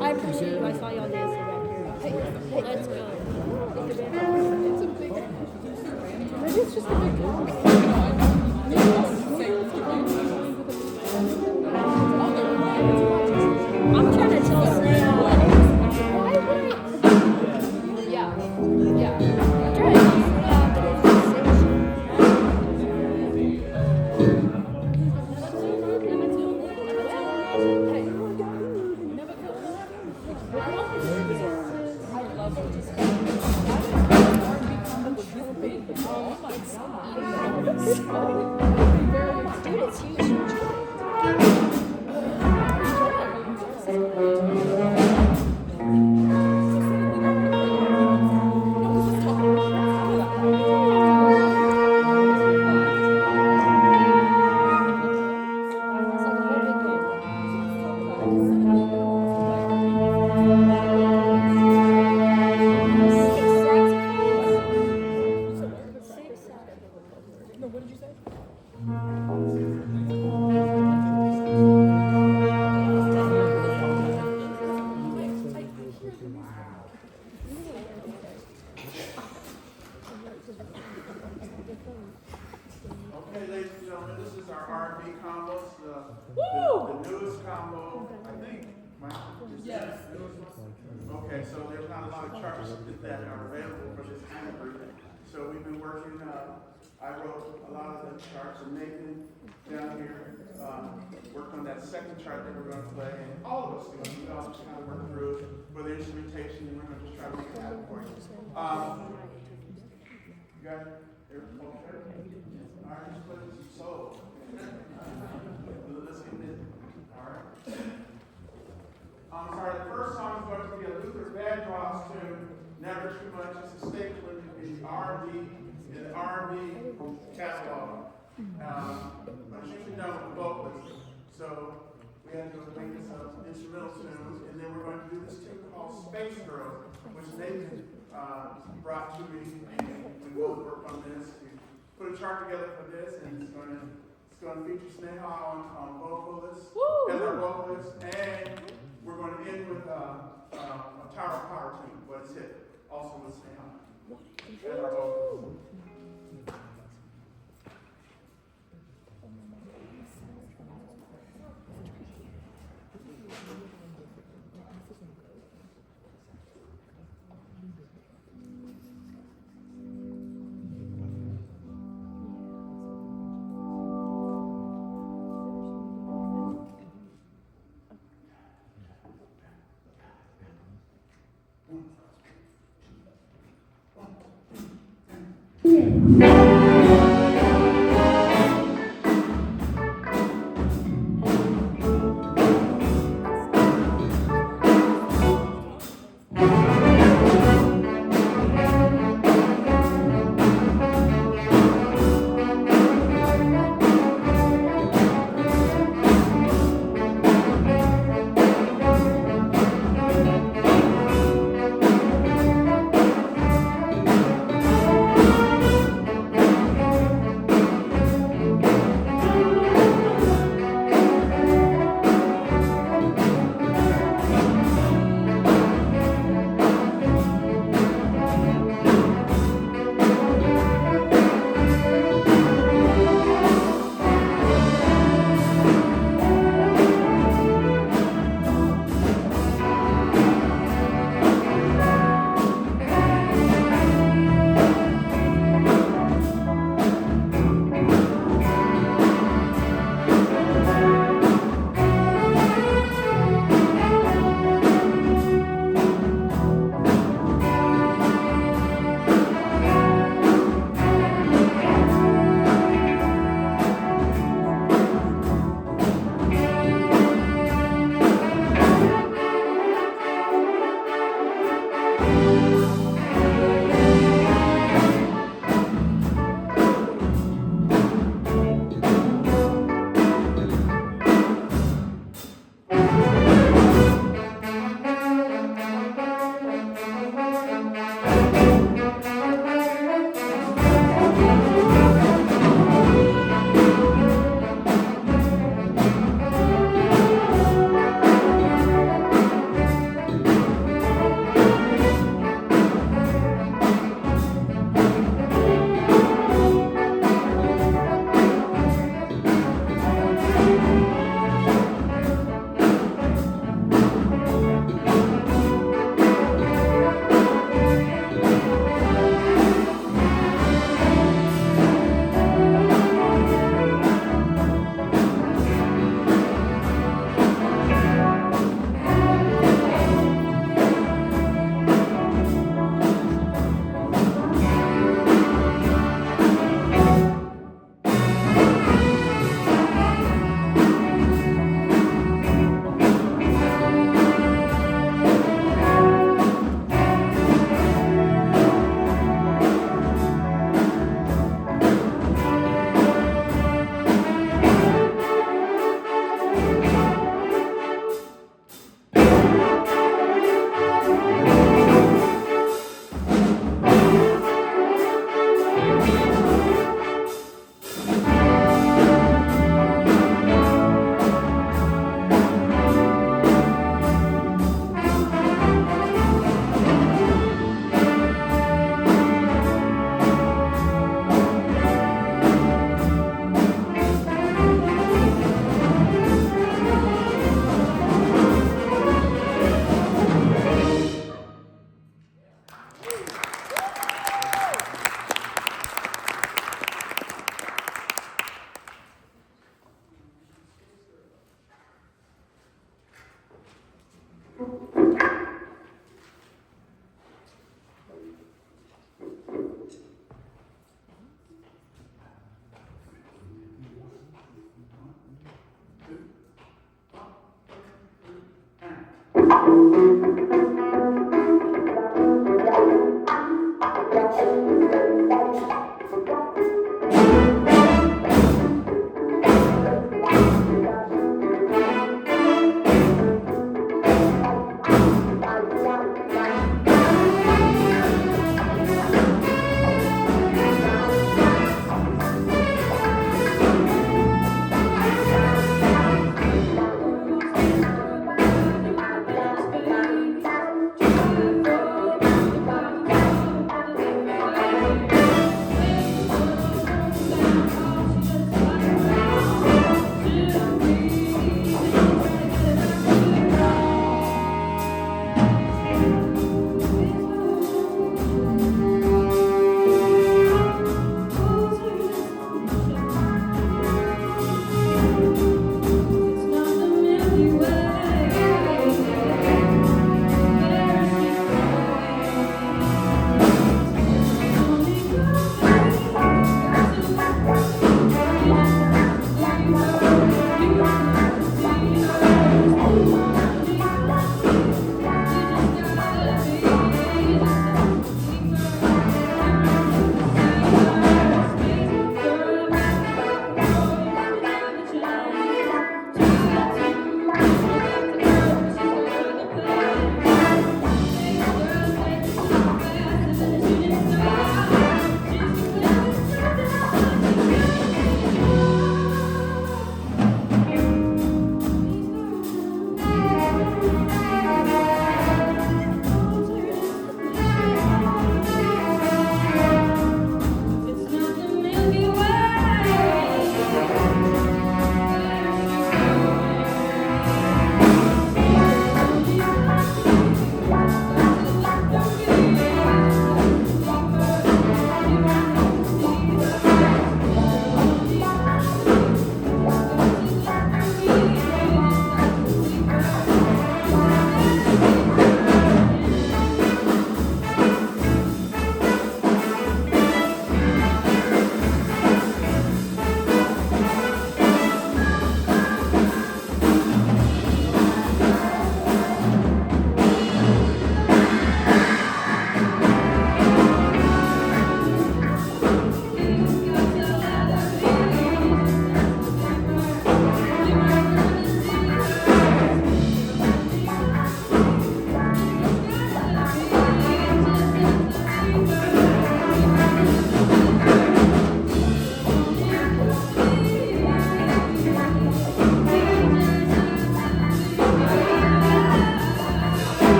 I appreciate you. I saw y'all dancing back here. Hey, let's go. Maybe it's just a big I'm trying to tell Sam. Why would I? Yeah. I'm trying to Dude, it's huge. Okay, ladies and gentlemen, this is our R&B combo. It's the newest combo, I think. Yes. Okay, so there's not a lot of charts that are available for this kind of group. So we've been working, I wrote a lot of the charts, and Nathan down here worked on that second chart that we're going to play, and all of us do. We all just kind of work through it for the instrumentation, and we're going to just try to make it happen for you. You got it? Okay. All right, let's put this solo. Let's get it. All right. Sorry, the first song is going to be a Luther Vandross tune. Never too much. It's a staple in the R&B catalog. But it's usually done with vocalists. So we had to make this instrumental tune, and then we're going to do this tune called Space Girl, which Nathan brought to me, and we both worked on this. We put a chart together for this, and it's going to feature Sneha on vocalists, as our vocalist, and we're going to end with a Tower of Power tune, but it's hit also with Sneha as our vocalist.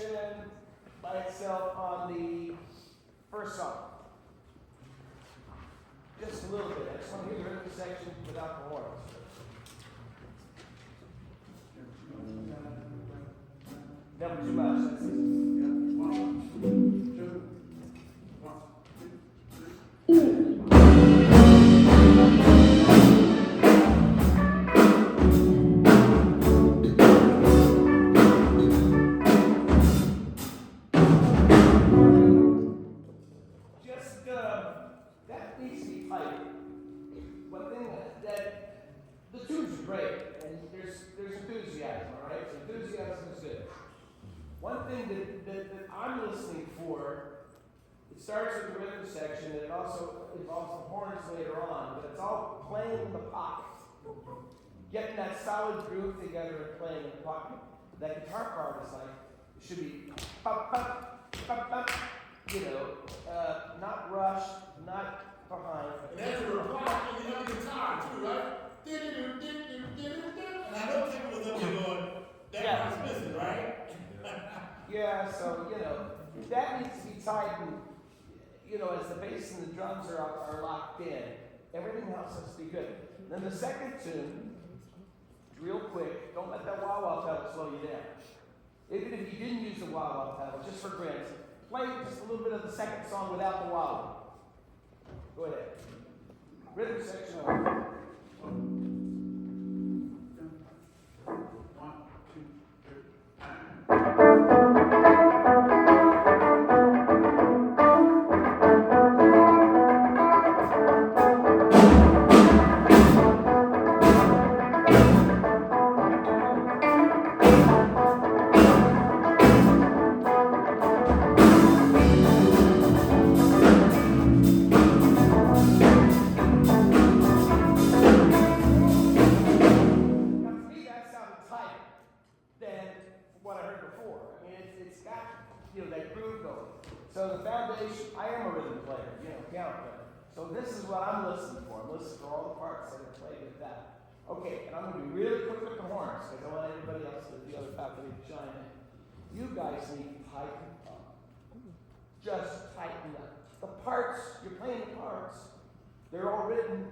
section by itself on the first song. Just a little bit. I just want to hear the rhythm section without the horns. Never too much. That's it. That needs to be tight. One thing that the tunes are great, and there's enthusiasm, all right? So enthusiasm is good. One thing that I'm listening for, it starts with the rhythm section, and it also involves the horns later on, but it's all playing in the pocket. Getting that solid groove together and playing in the pocket. That guitar part is like, it should be pop, pop, pop, pop, not rushed, not behind. And that's a reply on the other guitar too, right? And I know people was up there going, that part's missing, right? Yeah, so, that needs to be tight and, as the bass and the drums are locked in, everything else has to be good. Then the second tune, real quick, don't let that wah-wah pedal slow you down. Even if you didn't use the wah-wah pedal, just for granted, play just a little bit of the second song without the wah-wah. Go ahead. Rhythm section over. That groove going. So the foundation, I am a rhythm player, piano player. So this is what I'm listening for. I'm listening for all the parts that are played with that. Okay, and I'm going to be really quick with the horns because I don't want anybody else to the other faculty to chime in. You guys need to tighten up. Just tighten up. The parts, you're playing the parts. They're all written,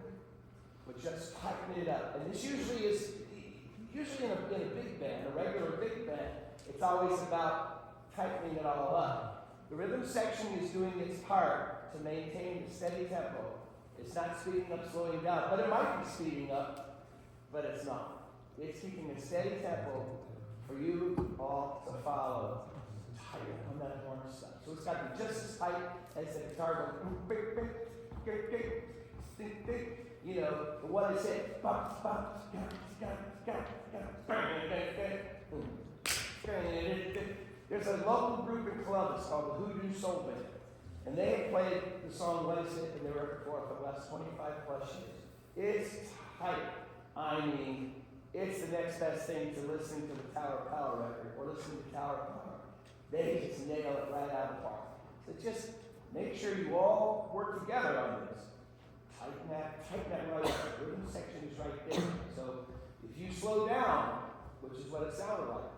but just tighten it up. And this usually in a big band, a regular big band, it's always about tightening it all up. The rhythm section is doing its part to maintain the steady tempo. It's not speeding up, slowing down, but it might be speeding up, but it's not. It's keeping a steady tempo for you all to follow. Tight on that horn stuff. So it's got to be just as tight as the guitar goes. The one is it. There's a local group in Columbus called the Hoodoo Soul Band. And they have played the song What Is It in their repertoire for the last 25 plus years. It's tight. I mean, it's the next best thing to listening to the Tower of Power record or listening to Tower of Power. They just nail it right out of the park. So just make sure you all work together on this. Tighten that right up. The rhythm section is right there. So if you slow down, which is what it sounded like,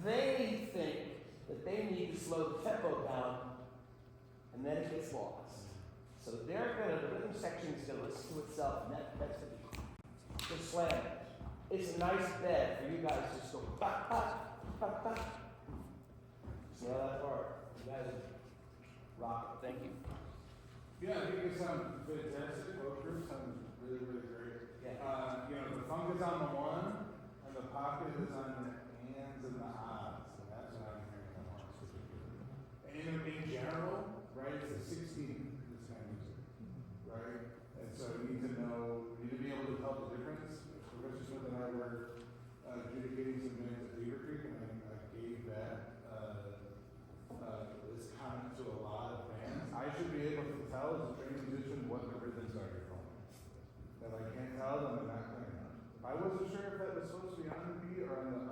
they think that they need to slow the tempo down, and then it gets lost. So the rhythm section is going to listen to itself, and that's going to be just slam it. It's a nice bed for you guys to just go, ba, ba, ba, ba. Smell that part. You guys rock. Thank you. Yeah, I think it sounds fantastic. Both groups sound really, really great. Yeah. The funk is on the one, and the pocket is on the ands and the ahs, and that's what I'm hearing the horns. And in general, right, it's a 16, this kind of music, right? And so you need to be able to tell the difference. Professor Smith and I were adjudicating some things at Beaver Creek, and I gave that this comment to a lot of bands. I should be able to tell as a trained musician what the rhythms are you're going. If I can't tell, then I'm not playing on. If I wasn't sure if that was supposed to be on the beat or on the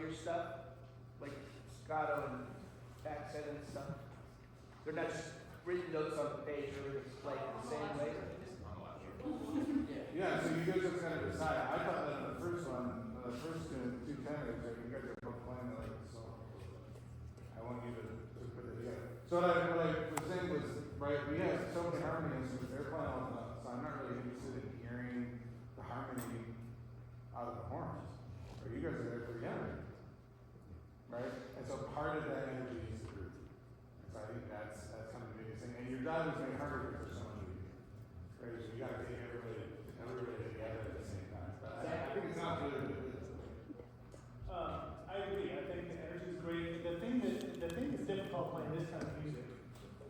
your stuff, like staccato and accent and stuff? They're not just written notes on the page or displayed the same way? Yeah, so you guys just kind of decide. I thought that in the first one, the first two tenors, you guys are both playing it like so. I want you to put it together. So what I was saying was, right, we have so many harmonies, they're playing all the notes, so I'm not really interested in hearing the harmony out of the horns. Or you guys are there for the energy. Right? And so part of that energy is the group. And so I think that's kind of the biggest thing. And your job is made harder because there's so many of you. Right? So you gotta take everybody together at the same time. But I think it sounds really good. I agree. I think the energy is great. The thing that's difficult playing this kind of music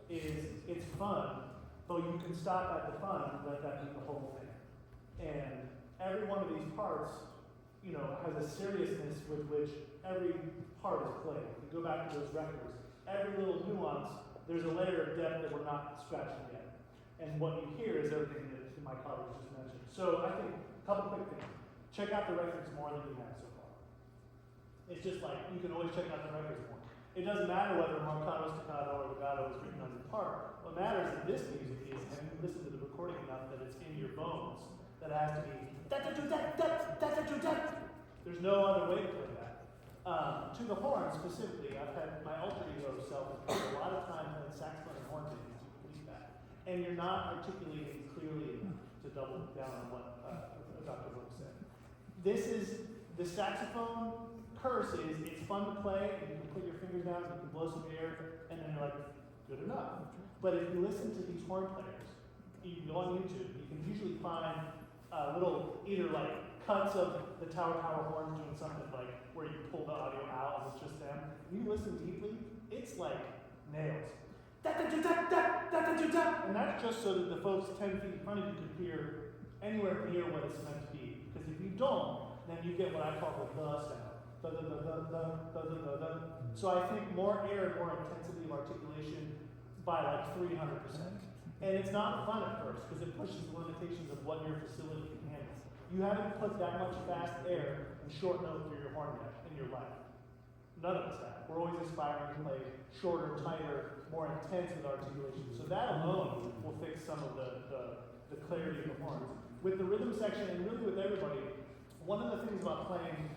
is it's fun, but you can stop at the fun and let that be the whole thing. And every one of these parts, you know, has a seriousness with which every part is played. If you go back to those records, every little nuance, there's a layer of depth that we're not scratching yet. And what you hear is everything that my colleagues just mentioned. So I think a couple quick things. Check out the records more than you have so far. It's just like, you can always check out the records more. It doesn't matter whether marcato, staccato, or legato is written on your part. What matters in this music is, have you listened to the recording enough that it's in your bones? That it has to be, there's no other way to play that. To the horn specifically, I've had my alter ego self has spent a lot of time playing saxophone and horn things, you believe that. And you're not articulating clearly enough to double down on what Dr. Brooks said. This is, the saxophone curse is, it's fun to play, and you can put your fingers down, and you can blow some air, and then you're like, good enough. But if you listen to these horn players, you can go on YouTube, you can usually find little, either like cuts of the tower horns doing something like where you pull the audio out and it's just them. If you listen deeply, it's like nails. And that's just so that the folks 10 feet in front of you can hear anywhere near what it's meant to be. Because if you don't, then you get what I call the sound. So I think more air and more intensity of articulation by like 300%. And it's not fun at first because it pushes the limitations of what your facility can handle. You haven't put that much fast air and short note through your horn yet in your life. None of us have. We're always aspiring to play shorter, tighter, more intense with articulation. So that alone will fix some of the clarity of the horns. With the rhythm section and really with everybody, one of the things about playing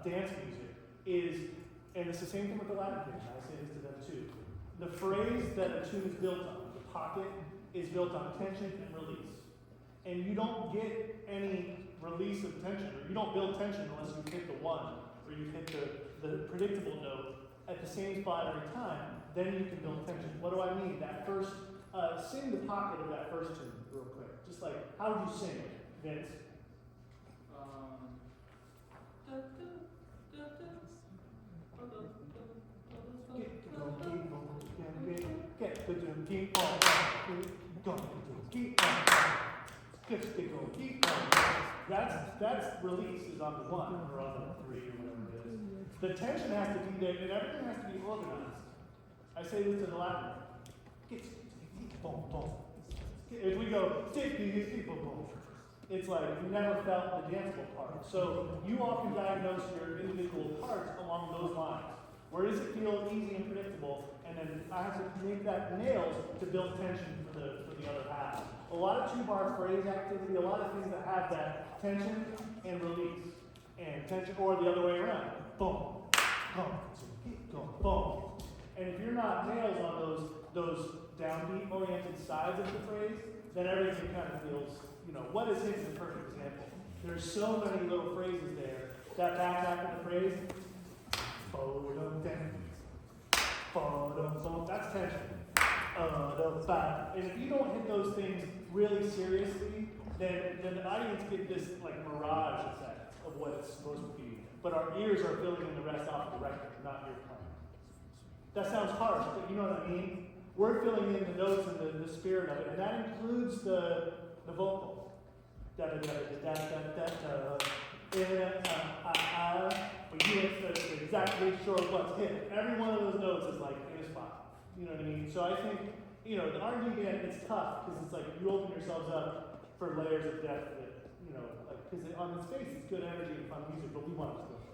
dance music is, and it's the same thing with the Latin thing, I say this to them too, the phrase that a tune is built on, the pocket, is built on tension and release. And you don't get any release of tension, or you don't build tension unless you hit the one, or you hit the predictable note at the same spot every time, then you can build tension. What do I mean? That first, sing the pocket of that first tune real quick. Just like, how would you sing it, Vince? That's release is on the one or on the three or whatever it is. The tension has to be there and everything has to be organized. I say this in Latin. If we go, it's like you never felt the danceable part. So you all can diagnose your individual parts along those lines. Where does it feel easy and predictable? And then I have to make that nails to build tension for the other half. A lot of two-bar phrase activity, a lot of things that have that tension and release. And tension, or the other way around. Boom, boom, boom, boom. And if you're not nails on those downbeat oriented sides of the phrase, then everything kind of feels, you know, what is his is a perfect example. There's so many little phrases there. That back half of the phrase, that's tension. And if you don't hit those things really seriously, then the audience get this like mirage effect of what it's supposed to be. But our ears are filling in the rest off the record, not your playing. That sounds harsh, but you know what I mean? We're filling in the notes and the spirit of it, and that includes the vocal. But you ain't exactly sure what's hit. Every one of those notes is like in a spot. You know what I mean? So I think, you know, the R&B band, it's tough because it's like you open yourselves up for layers of depth that, you know, like, because on its face it's good energy and fun music, but we want it to